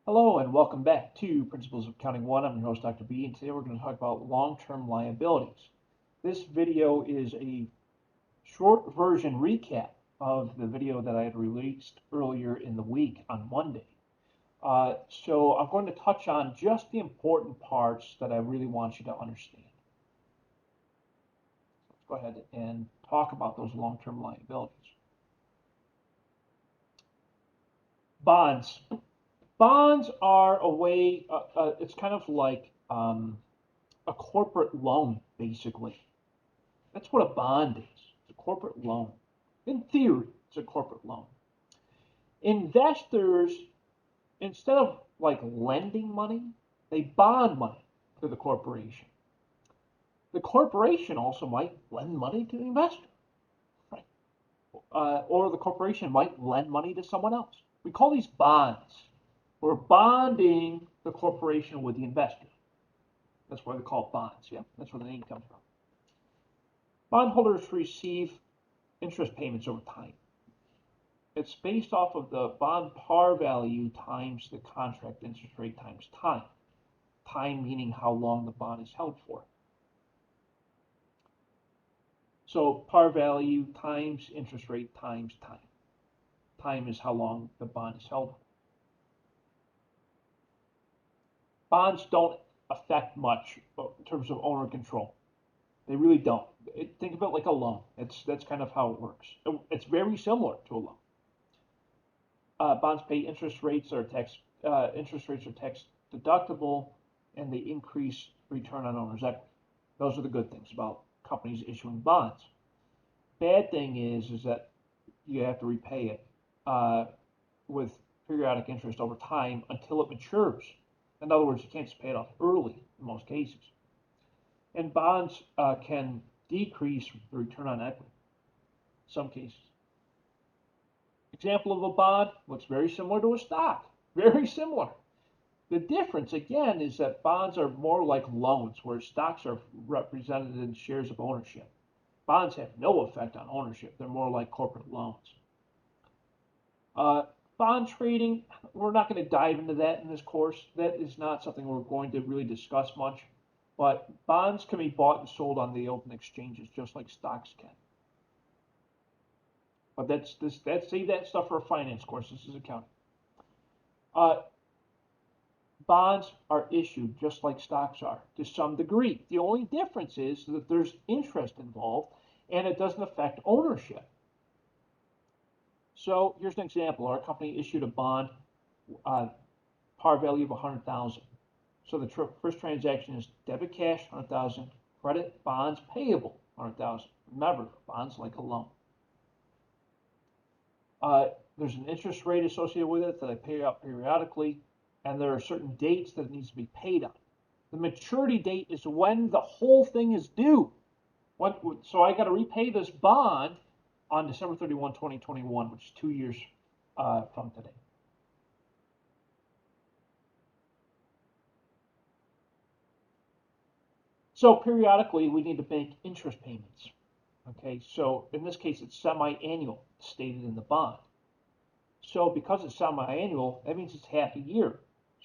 Hello and welcome back to Principles of Accounting 1. I'm your host, Dr. B, and today we're going to talk about long-term liabilities. This video is a short version recap of the video that I had released earlier in the week on Monday. So I'm going to touch on just the important parts that I really want you to understand. Let's go ahead and talk about those long-term liabilities. Bonds. Bonds are a way, it's kind of like a corporate loan, basically. That's what a bond is. It's a corporate loan. In theory, it's a corporate loan. Investors, instead of like lending money, they bond money to the corporation. The corporation also might lend money to the investor, right? Or the corporation might lend money to someone else. We call these bonds. We're bonding the corporation with the investor. That's why they call it bonds. Yeah, that's where the name comes from. Bondholders receive interest payments over time. It's based off of the bond par value times the contract interest rate times time. Time meaning how long the bond is held for. So par value times interest rate times time. Time is how long the bond is held for. Bonds don't affect much in terms of owner control. They really don't. Think of it like a loan. That's kind of how it works. It's very similar to a loan. Bonds pay interest rates are tax deductible, and they increase return on owner's equity. Those are the good things about companies issuing bonds. Bad thing is that you have to repay it with periodic interest over time until it matures. In other words, you can't just pay it off early in most cases. And bonds can decrease the return on equity in some cases. Example of a bond looks very similar to a stock. Very similar. The difference, again, is that bonds are more like loans, where stocks are represented in shares of ownership. Bonds have no effect on ownership. They're more like corporate loans. Bond trading, we're not going to dive into that in this course. That is not something we're going to really discuss much. But bonds can be bought and sold on the open exchanges, just like stocks can. But save that stuff for a finance course. This is accounting. Bonds are issued just like stocks are to some degree. The only difference is that there's interest involved and it doesn't affect ownership. So here's an example. Our company issued a bond, par value of 100,000. So the first transaction is debit cash, 100,000, credit bonds payable, 100,000. Remember, bonds like a loan. There's an interest rate associated with it that I pay out periodically, and there are certain dates that it needs to be paid on. The maturity date is when the whole thing is due. So I got to repay this bond on December 31, 2021, which is 2 years from today. So periodically, we need to make interest payments. Okay, so in this case, it's semi-annual, stated in the bond. So because it's semi-annual, that means it's half a year.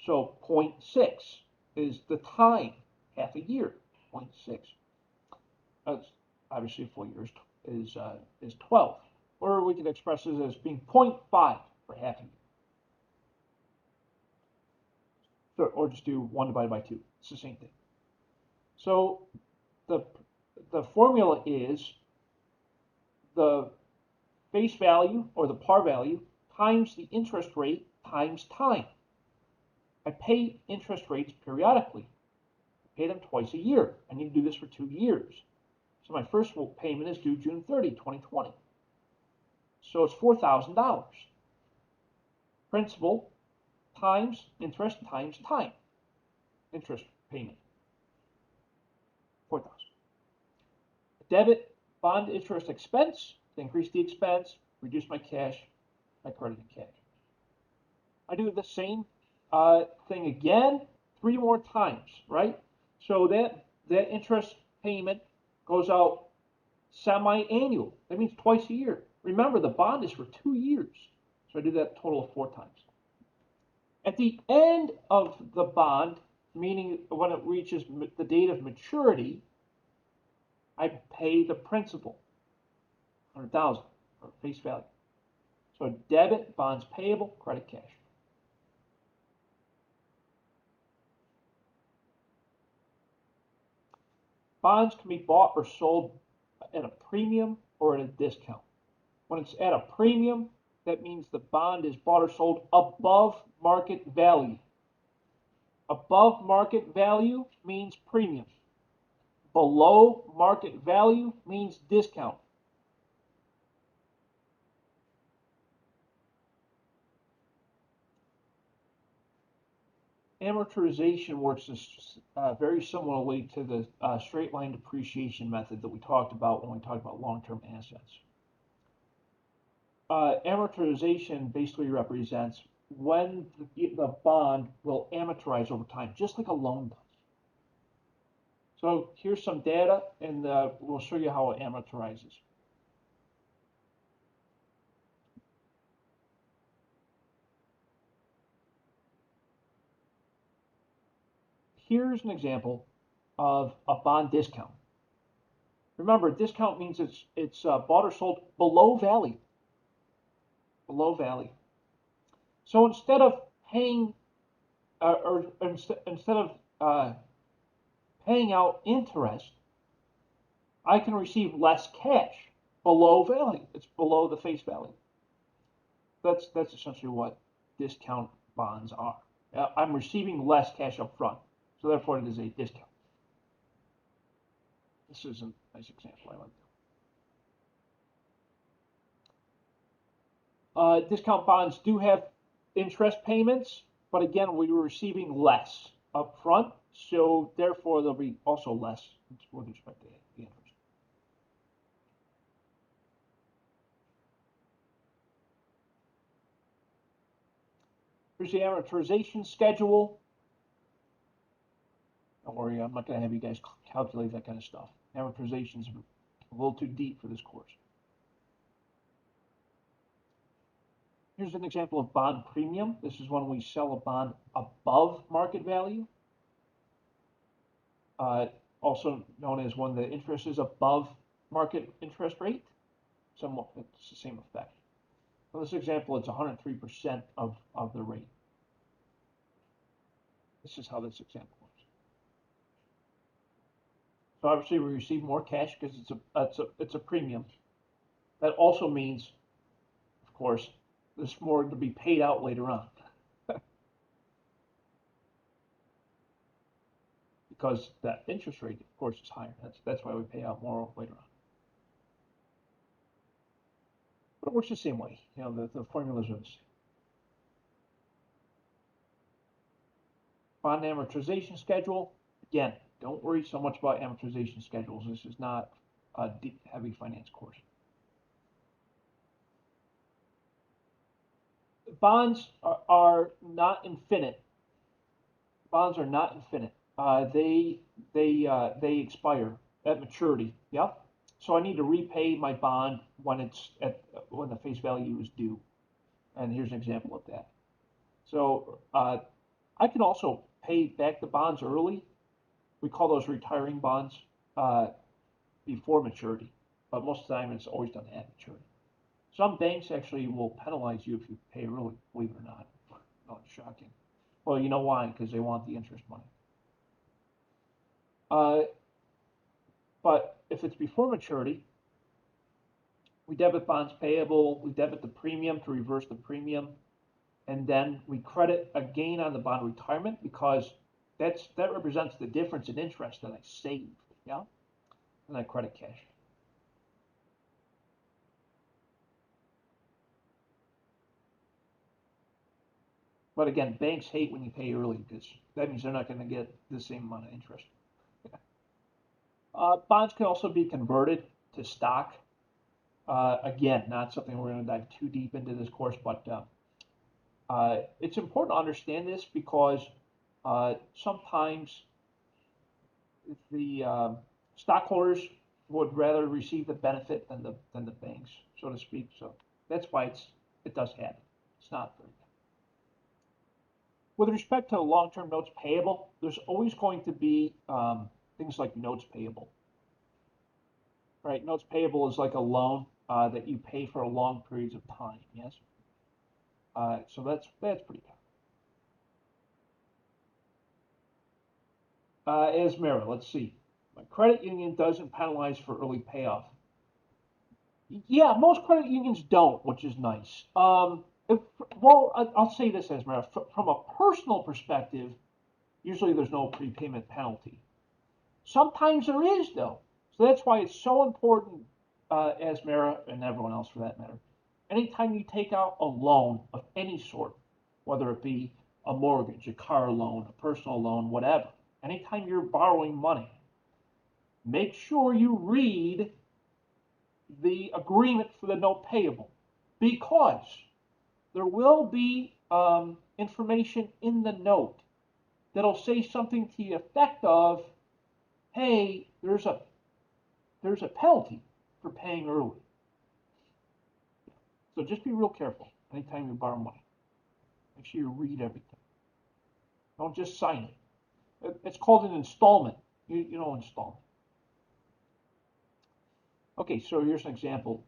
So 0.6 is the time, half a year, 0.6. Obviously, a full year is 12. Or we can express it as being 0.5 for half a year. So, or just do 1 divided by 2. It's the same thing. So the formula is the face value or the par value times the interest rate times time. I pay interest rates periodically. I pay them twice a year. I need to do this for 2 years. So my first payment is due June 30, 2020. So it's $4,000. Principal times interest times time. Interest payment. 4,000. Debit bond interest expense, to increase the expense, reduce my cash, my credit and cash. I do the same thing again 3 more times, right? So that interest payment goes out semi-annual. That means twice a year. Remember, the bond is for 2 years. So I do that a total of 4 times. At the end of the bond, meaning when it reaches the date of maturity, I pay the principal, 100,000 for face value. So debit, bonds payable, credit cash. Bonds can be bought or sold at a premium or at a discount. When it's at a premium, that means the bond is bought or sold above market value. Above market value means premium. Below market value means discount. Amortization works very similarly to the straight line depreciation method that we talked about when we talked about long-term assets. Amortization basically represents when the bond will amortize over time, just like a loan does. So here's some data, and we'll show you how it amortizes. Here's an example of a bond discount. Remember, discount means it's bought or sold below value. Below value. So instead of paying, instead of paying out interest, I can receive less cash below value. It's below the face value. That's essentially what discount bonds are. I'm receiving less cash up front, so therefore it is a discount. This is a nice example I like. Discount bonds do have interest payments, but again, we were receiving less up front, so therefore there'll be also less with respect to the interest. Here's the amortization schedule. Don't worry, I'm not going to have you guys calculate that kind of stuff. Amortization is a little too deep for this course. Here's an example of bond premium. This is when we sell a bond above market value. Also known as when the interest is above market interest rate. Somewhat, it's the same effect. In this example, it's 103% of the rate. This is how this example works. So obviously we receive more cash because it's a premium. That also means, of course, there's more to be paid out later on. Because that interest rate, of course, is higher. That's why we pay out more later on. But it works the same way. You know, the formulas are the same. Bond amortization schedule. Again, don't worry so much about amortization schedules. This is not a deep, heavy finance course. Bonds are not infinite. Bonds are not infinite. They expire at maturity. Yeah. So I need to repay my bond when when the face value is due. And here's an example of that. So I can also pay back the bonds early. We call those retiring bonds before maturity, but most of the time it's always done at maturity. Some banks actually will penalize you if you pay early, believe it or not. Oh, it's shocking. Well, you know why? Because they want the interest money. But if it's before maturity, we debit bonds payable, we debit the premium to reverse the premium, and then we credit a gain on the bond retirement because that represents the difference in interest that I saved. Yeah, and I credit cash. But again, banks hate when you pay early because that means they're not going to get the same amount of interest. Bonds can also be converted to stock. Again, not something we're going to dive too deep into this course, but it's important to understand this because sometimes the stockholders would rather receive the benefit than the banks, so to speak. So that's why it does happen. It's not very good. With respect to long-term notes payable, there's always going to be things like notes payable, right? Notes payable is like a loan that you pay for long periods of time. Yes. So that's pretty common. Asmera, let's see. My credit union doesn't penalize for early payoff. Yeah, most credit unions don't, which is nice. If, well, I'll say this, Asmera, from a personal perspective, usually there's no prepayment penalty. Sometimes there is, though. So that's why it's so important, Asmera, and everyone else for that matter. Anytime you take out a loan of any sort, whether it be a mortgage, a car loan, a personal loan, whatever, anytime you're borrowing money, make sure you read the agreement for the note payable because there will be information in the note that'll say something to the effect of, hey, there's a penalty for paying early. So just be real careful anytime you borrow money. Make sure you read everything. Don't just sign it. It's called an installment. You know installment. Okay, so here's an example.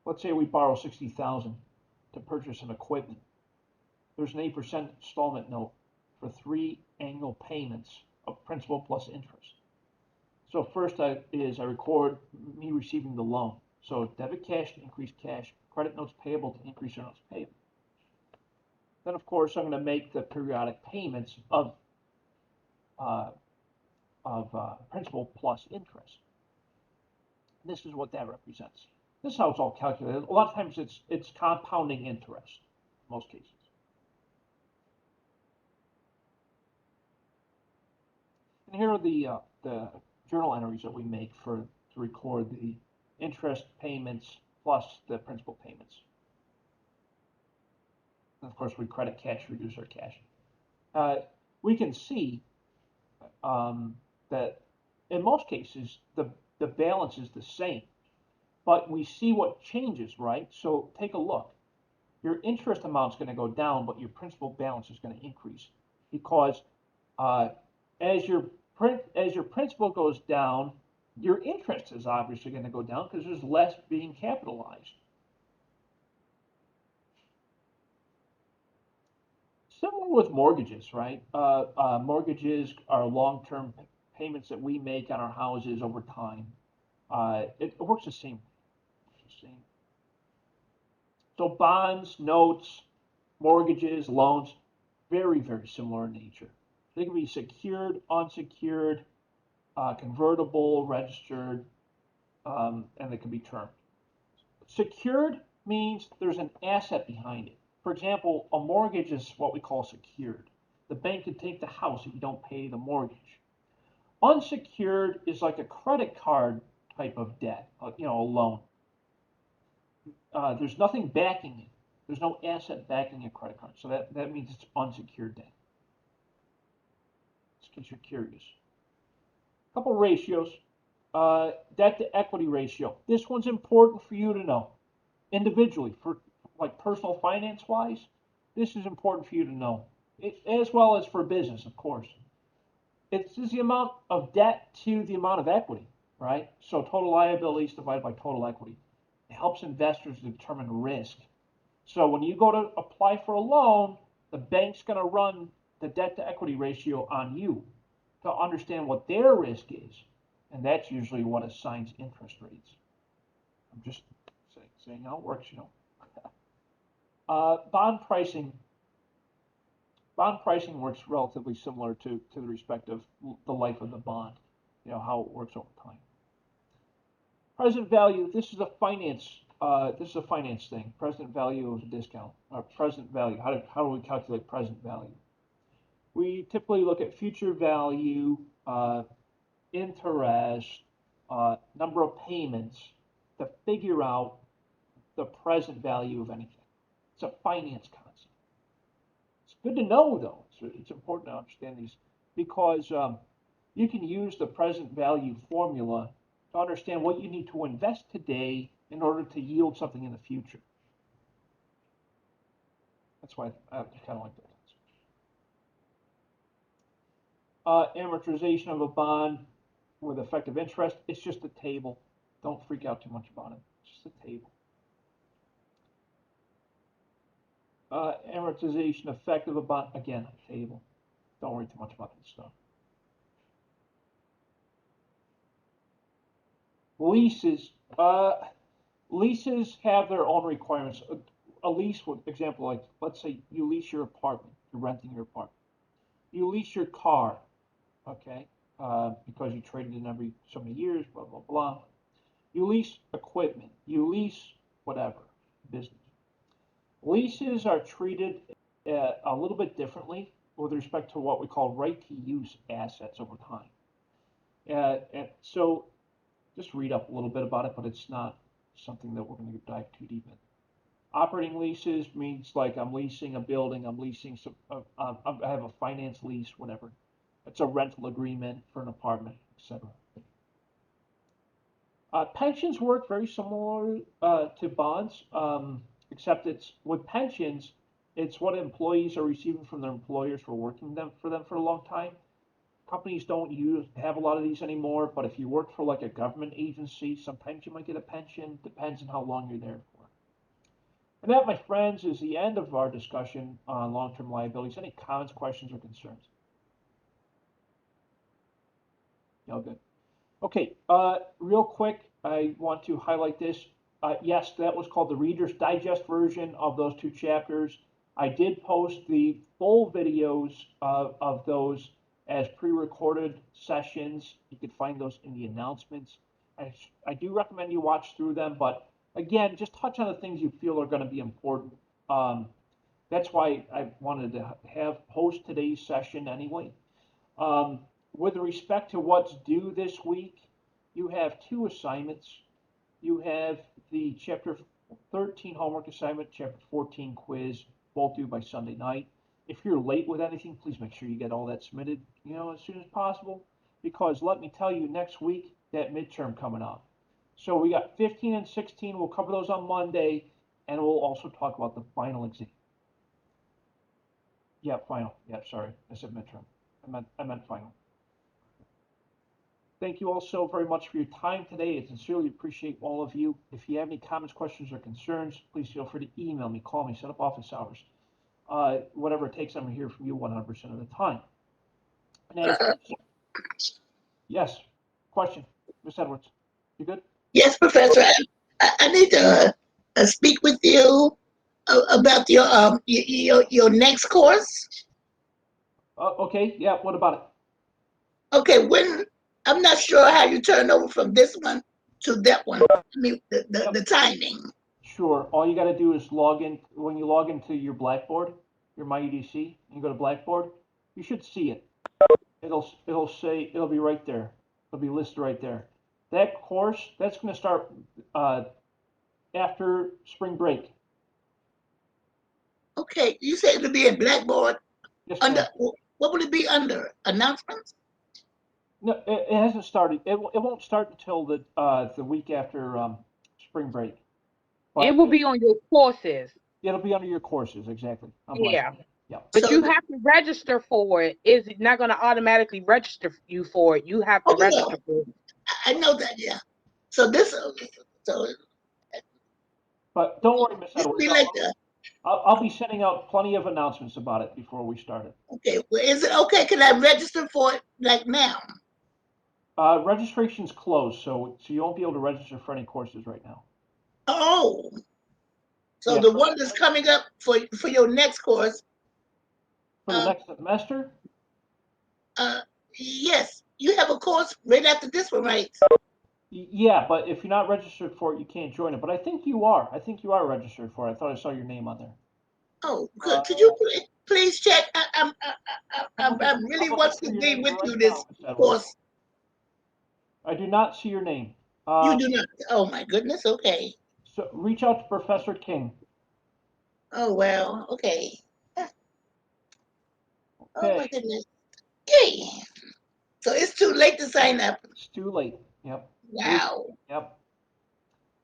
Let's say we borrow 60,000 to purchase some equipment. There's an 8% installment note for 3 annual payments of principal plus interest. So first I record me receiving the loan. So debit cash to increase cash, credit notes payable to increase your notes payable. Then of course I'm going to make the periodic payments of principal plus interest. This is what that represents. This is how it's all calculated. A lot of times it's compounding interest in most cases. And here are the journal entries that we make to record the interest payments plus the principal payments. And of course, we credit cash, reduce our cash. We can see that in most cases the balance is the same, but we see what changes, right? So take a look. Your interest amount is going to go down, but your principal balance is going to increase because as your principal goes down, your interest is obviously going to go down because there's less being capitalized. Similar with mortgages, right? Mortgages are long-term payments that we make on our houses over time. It works the same. So bonds, notes, mortgages, loans, very, very similar in nature. They can be secured, unsecured, convertible, registered, and they can be termed. Secured means there's an asset behind it. For example, a mortgage is what we call secured. The bank can take the house if you don't pay the mortgage. Unsecured is like a credit card type of debt, a loan. There's nothing backing it. There's no asset backing a credit card. So that means it's unsecured debt. Just in case you're curious. A couple ratios. Debt to equity ratio. This one's important for you to know. Individually, for like personal finance wise, this is important for you to know. As well as for business, of course. It's the amount of debt to the amount of equity, right? So total liabilities divided by total equity. It helps investors determine risk. So when you go to apply for a loan, the bank's going to run the debt to equity ratio on you to understand what their risk is. And that's usually what assigns interest rates. I'm just saying how it works, Bond pricing. Bond pricing works relatively similar to the respect of the life of the bond, how it works over time. Present value. This is a finance. This is a finance thing. Present value of a discount. Present value. How do we calculate present value? We typically look at future value, interest, number of payments to figure out the present value of anything. It's a finance concept. It's good to know, though. It's important to understand these because you can use the present value formula to understand what you need to invest today in order to yield something in the future. That's why I kind of like that. Amortization of a bond with effective interest. It's just a table. Don't freak out too much about it. It's just a table. Amortization effective of a bond. Again, a table. Don't worry too much about this stuff. Leases. Leases have their own requirements. A lease, for example, like let's say you lease your apartment, you're renting your apartment. You lease your car, okay, because you trade it in every so many years, blah blah blah. You lease equipment, you lease whatever business. Leases are treated a little bit differently with respect to what we call right to use assets over time. And so just read up a little bit about it, but it's not something that we're going to dive too deep in. Operating leases means like I'm leasing a building, I'm leasing some, I have a finance lease, whatever. It's a rental agreement for an apartment, etc. Pensions work very similar to bonds, except it's with pensions, it's what employees are receiving from their employers for working for them for a long time. Companies don't have a lot of these anymore, but if you work for like a government agency, sometimes you might get a pension. Depends on how long you're there for. And that, my friends, is the end of our discussion on long-term liabilities. Any comments, questions, or concerns? All good. Okay, real quick, I want to highlight this. Yes, that was called the Reader's Digest version of those two chapters. I did post the full videos of those as pre-recorded sessions. You can find those in the announcements. I do recommend you watch through them, but again, just touch on the things you feel are going to be important. That's why I wanted to have post today's session anyway. With respect to what's due this week, you have two assignments. You have the Chapter 13 homework assignment, Chapter 14 quiz, both due by Sunday night. If you're late with anything, please make sure you get all that submitted, as soon as possible. Because let me tell you, next week, that midterm coming up. So we got 15 and 16. We'll cover those on Monday, and we'll also talk about the final exam. Yeah, final. Yeah, sorry, I said midterm. I meant final. Thank you all so very much for your time today. I sincerely appreciate all of you. If you have any comments, questions, or concerns, please feel free to email me, call me, set up office hours. Whatever it takes, I'm going to hear from you 100% of the time. And yes, question, Ms. Edwards, you good? Yes, Professor. I need to speak with you about your next course. Okay, yeah, what about it? Okay, when I'm not sure how you turn over from this one to that one. I mean, Yep, the timing. sure. All you got to do is log in. When you log into your Blackboard, your MyEDC, and you go to Blackboard, you should see it. It'll be right there. It'll be listed right there. That course, that's going to start after spring break. Okay, you said it'll be in Blackboard. Yes, Under ma'am. what will it be under? Announcements? No, it hasn't started. It won't start until the week after spring break. It But will be on your courses. it'll be under your courses, exactly. On Yeah. Blackboard. Yeah. But So, you have to register for it. It's not going to automatically register you for it. You have to oh yeah, register for it. I know that. Yeah. So so But don't worry, Miss this will Edwards. be like the. I'll be sending out plenty of announcements about it before we start it. Okay, well, is it okay? Can I register for it like now? Registration's closed, so you won't be able to register for any courses right now. Oh, so Yeah, the one that's coming up for your next course. for the next semester. Uh, yes, you have a course right after this one, right? Yeah, but if you're not registered for it, you can't join it. But I think you are. I think you are registered for it. I thought I saw your name on there. Oh, good. Could you please check? I I'm really looking want for to your be name with right you now, this Miss Edwards. course. I do not see your name. You do not. Oh my goodness. Okay. So reach out to Professor King. Oh well. Okay. Oh Okay, my goodness. Okay. So it's too late to sign up. it's too late. Yep. Wow. Yep.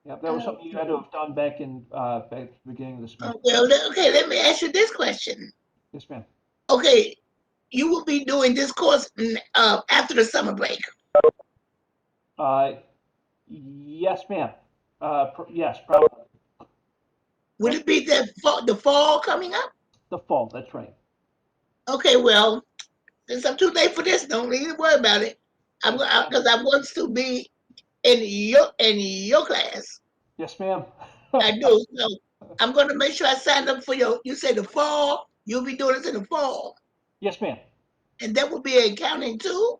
Yeah, that was something you had to have done back at the beginning of the semester. Okay, let me ask you this question. Yes, ma'am. Okay, you will be doing this course after the summer break. Yes, ma'am. Yes, probably. Would it be the fall coming up? The fall. That's right. Okay, well, since I'm too late for this, don't even worry about it. I'm Yes, because I want to be in your class. yes, ma'am. I do. So I'm going to make sure I sign up for your. You say the fall. You'll be doing this in the fall, Yes, ma'am. and that will be accounting too.